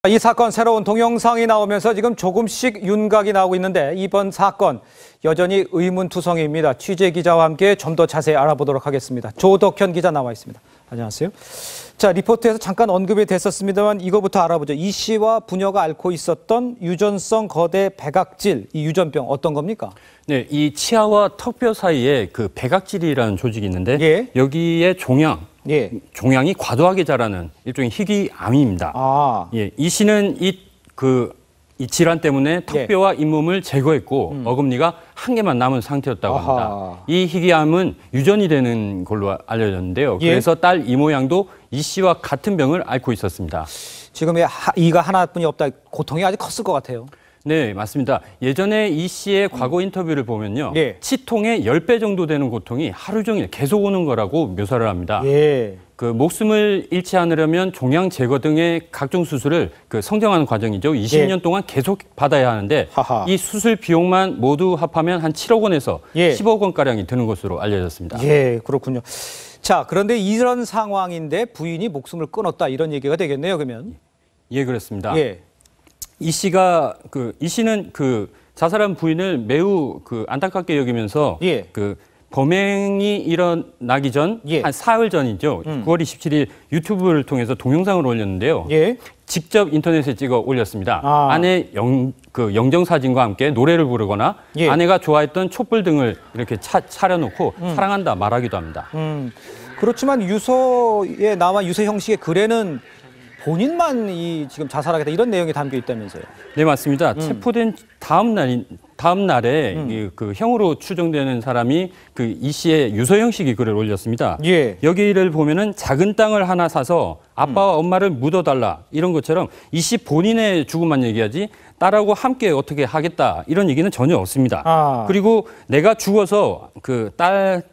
이 사건 새로운 동영상이 나오면서 지금 조금씩 윤곽이 나오고 있는데 이번 사건 여전히 의문투성이입니다. 취재기자와 함께 좀 더 자세히 알아보도록 하겠습니다. 조덕현 기자 나와 있습니다. 안녕하세요. 자, 리포트에서 잠깐 언급이 됐었습니다만 이거부터 알아보죠. 이 씨와 부녀가 앓고 있었던 유전성 거대 백악질, 이 유전병 어떤 겁니까? 네, 이 치아와 턱뼈 사이에 그 백악질이라는 조직이 있는데 여기에 종양이 과도하게 자라는 일종의 희귀암입니다. 이 씨는 이 질환 때문에 턱뼈와 잇몸을 제거했고 어금니가 한 개만 남은 상태였다고 합니다. 이 희귀암은 유전이 되는 걸로 알려졌는데요. 그래서 딸 이모 양도 이 씨와 같은 병을 앓고 있었습니다. 지금 이가 하나뿐이 없다. 고통이 아주 컸을 것 같아요. 네, 맞습니다. 예전에 이 씨의 과거 인터뷰를 보면요. 치통의 10배 정도 되는 고통이 하루 종일 계속 오는 거라고 묘사를 합니다. 그 목숨을 잃지 않으려면 종양 제거 등의 각종 수술을 성정하는 과정이죠. 20년 동안 계속 받아야 하는데 이 수술 비용만 모두 합하면 한 7억 원에서 10억 원가량이 드는 것으로 알려졌습니다. 그렇군요. 자, 그런데 이런 상황인데 부인이 목숨을 끊었다 이런 얘기가 되겠네요, 그러면? 예, 그렇습니다. 이 씨는 자살한 부인을 매우 안타깝게 여기면서 범행이 일어나기 전 한 사흘 전이죠. 9월 27일 유튜브를 통해서 동영상을 올렸는데요. 직접 인터넷에 찍어 올렸습니다. 아내 영정 사진과 함께 노래를 부르거나 아내가 좋아했던 촛불 등을 이렇게 차려놓고 사랑한다 말하기도 합니다. 그렇지만 유서에 나와 유서 형식의 글에는 본인만 지금 자살하겠다 이런 내용이 담겨 있다면서요? 네, 맞습니다. 체포된 다음 날에 그 형으로 추정되는 사람이 이 씨의 유서 형식의 글을 올렸습니다. 여기를 보면은 작은 땅을 하나 사서 아빠와 엄마를 묻어달라 이런 것처럼 이 씨 본인의 죽음만 얘기하지 딸하고 함께 어떻게 하겠다 이런 얘기는 전혀 없습니다. 그리고 내가 죽어서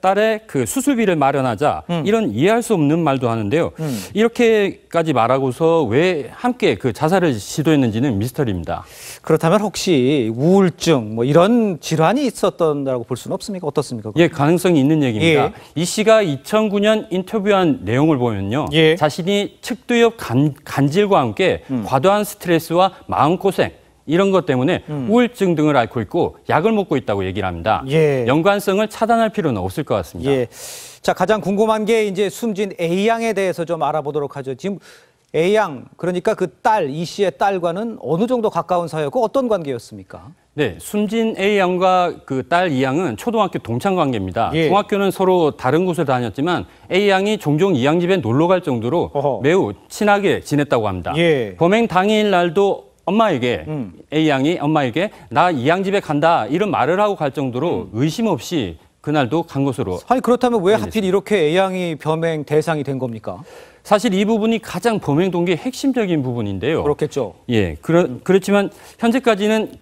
딸의 수술비를 마련하자 이런 이해할 수 없는 말도 하는데요. 이렇게까지 말하고서 왜 함께 자살을 시도했는지는 미스터리입니다. 그렇다면 혹시 우울증 이런 질환이 있었던다고 볼 수는 없습니까? 어떻습니까? 예, 가능성이 있는 얘기입니다. 이 씨가 2009년 인터뷰한 내용을 보면요. 자신이 측두엽 간질과 함께 과도한 스트레스와 마음고생 이런 것 때문에 우울증 등을 앓고 있고 약을 먹고 있다고 얘기를 합니다. 연관성을 차단할 필요는 없을 것 같습니다. 자, 가장 궁금한 게 이제 숨진 A양에 대해서 좀 알아보도록 하죠. 지금 A양, 그러니까 이 씨의 딸과는 어느 정도 가까운 사이였고 어떤 관계였습니까? 네, 숨진 A양과 딸 E양은 초등학교 동창 관계입니다. 중학교는 서로 다른 곳에 다녔지만 A양이 종종 E양 집에 놀러 갈 정도로 매우 친하게 지냈다고 합니다. 범행 당일 날도 A양이 엄마에게 나 E양 집에 간다 이런 말을 하고 갈 정도로 의심 없이 그날도 간 것으로. 아니, 그렇다면 왜 하필 이렇게 A양이 범행 대상이 된 겁니까? 사실 이 부분이 가장 범행 동기의 핵심적인 부분인데요. 그렇겠죠. 그렇지만 현재까지는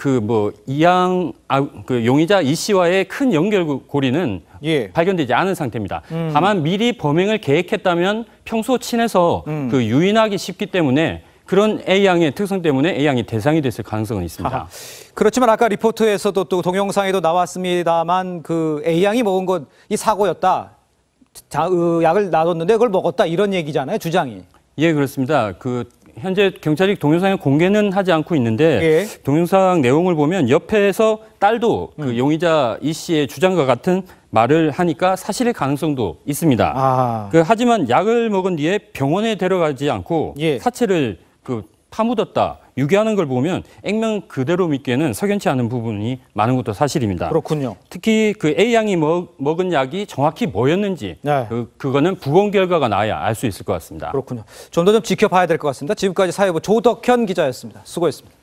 용의자 이 씨와의 큰 연결고리는 발견되지 않은 상태입니다. 다만 미리 범행을 계획했다면 평소 친해서 유인하기 쉽기 때문에 그런 A양의 특성 때문에 A양이 대상이 됐을 가능성은 있습니다. 그렇지만 아까 리포트에서도 또 동영상에도 나왔습니다만 A양이 먹은 이 사고였다. 약을 놔뒀는데 그걸 먹었다 이런 얘기잖아요, 주장이. 예, 그렇습니다. 현재 경찰이 동영상을 공개는 하지 않고 있는데 동영상 내용을 보면 옆에서 딸도 용의자 이 씨의 주장과 같은 말을 하니까 사실의 가능성도 있습니다. 하지만 약을 먹은 뒤에 병원에 데려가지 않고 사체를 파묻었다, 유기하는 걸 보면 액면 그대로 믿기에는 석연치 않은 부분이 많은 것도 사실입니다. 그렇군요. 특히 A양이 먹은 약이 정확히 뭐였는지 그거는 부검 결과가 나야 알 수 있을 것 같습니다. 그렇군요. 좀 더 지켜봐야 될 것 같습니다. 지금까지 사회부 조덕현 기자였습니다. 수고했습니다.